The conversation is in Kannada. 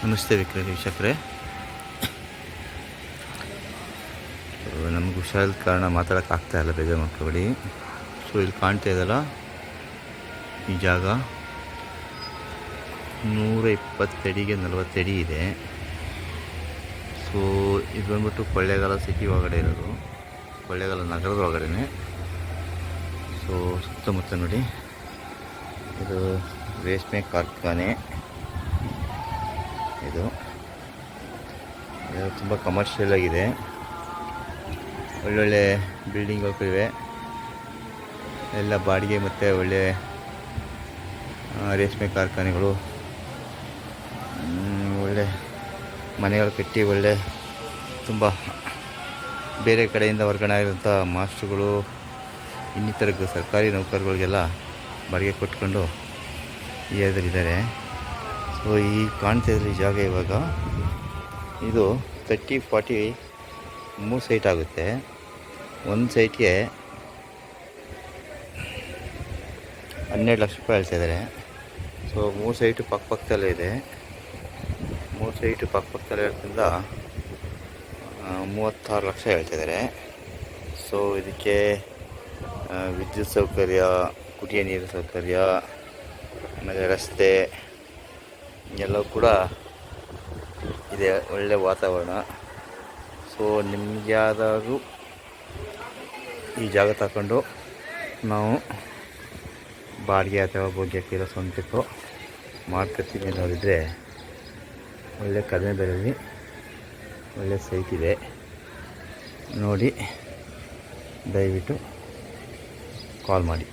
ನಮಸ್ತೆ ವೀಕ್ಷಕರೇ. ನಮ್ಗೆ ಹುಷಾರಿಲ್ಲದ ಕಾರಣ ಮಾತಾಡೋಕ್ಕಾಗ್ತಾಯಿಲ್ಲ, ಬೇಜಾರು ಮಾಡ್ಕೊಬೇಡಿ. ಸೊ ಇಲ್ಲಿ ಕಾಣ್ತಾ ಇದೆಯಲ್ಲ ಈ ಜಾಗ 120 ಅಡಿಗೆ 40 ಅಡಿ ಇದೆ. ಸೊ ಇದು ಬಂದ್ಬಿಟ್ಟು ಕೊಳ್ಳೇಗಾಲ ಸಿಟಿ ಒಳಗಡೆ ಇರೋದು, ಕೊಳ್ಳೇಗಾಲ ನಗರದ ಒಳಗಡೆ. ಸೊ ಸುತ್ತಮುತ್ತ ನೋಡಿ, ಇದು ರೇಷ್ಮೆ ಕಾರ್ಖಾನೆ. ಇದು ತುಂಬ ಕಮರ್ಷಿಯಲ್ ಆಗಿದೆ, ಒಳ್ಳೊಳ್ಳೆ ಬಿಲ್ಡಿಂಗ್ಗಳಿವೆ, ಎಲ್ಲ ಬಾಡಿಗೆ ಮತ್ತು ಒಳ್ಳೆ ರೇಷ್ಮೆ ಕಾರ್ಖಾನೆಗಳು, ಒಳ್ಳೆ ಮನೆಗಳು ಕಟ್ಟಿ ಒಳ್ಳೆ ತುಂಬ ಬೇರೆ ಕಡೆಯಿಂದ ವರ್ಗಾವಣೆ ಆಗಿರೋಂಥ ಮಾಸ್ಟ್ರುಗಳು, ಇನ್ನಿತರ ಸರ್ಕಾರಿ ನೌಕರಗಳಿಗೆಲ್ಲ ಬಾಡಿಗೆ ಕೊಟ್ಕೊಂಡು ಈ ಏರಿಯಾದಲ್ಲಿದ್ದಾರೆ. ಸೊ ಈ ಕಾಣ್ತಾ ಇದ್ದರೆ ಈ ಜಾಗ ಇವಾಗ ಇದು 30-40 3 ಸೈಟ್ ಆಗುತ್ತೆ. ಒಂದು ಸೈಟ್ಗೆ 12 ಲಕ್ಷ ರೂಪಾಯಿ ಹೇಳ್ತಾಯಿದ್ದಾರೆ. ಸೊ 3 ಸೈಟು ಪಕ್ಕದಲ್ಲೇ ಇದೆ. 3 ಸೈಟು ಪಕ್ಕದಲ್ಲೇ ಇರೋದ್ರಿಂದ 36 ಲಕ್ಷ ಹೇಳ್ತಾಯಿದ್ದಾರೆ. ಸೊ ಇದಕ್ಕೆ ವಿದ್ಯುತ್ ಸೌಕರ್ಯ, ಕುಡಿಯೋ ನೀರು ಸೌಕರ್ಯ, ಆಮೇಲೆ ರಸ್ತೆ ಎಲ್ಲವೂ ಕೂಡ ಇದೆ, ಒಳ್ಳೆ ವಾತಾವರಣ. ಸೊ ನಿಮಗೆ ಯಾವ್ದಾದ್ರು ಈ ಜಾಗ ತಗೊಂಡು ನಾವು ಬಾಡಿಗೆ ಅಥವಾ ಭೋಗ್ಯಕ್ಕೆ ಇಲ್ಲ ಸ್ವಂತಕ್ಕೋ ಮಾಡ್ಕೊತೀವಿ ಅನ್ನೋದಿದ್ದರೆ ಒಳ್ಳೆ ಕಡಿಮೆ ಬೆಲೆಯಲ್ಲಿ ಒಳ್ಳೆ ಸೈಟ್ ಇದೆ ನೋಡಿ, ದಯವಿಟ್ಟು ಕಾಲ್ ಮಾಡಿ.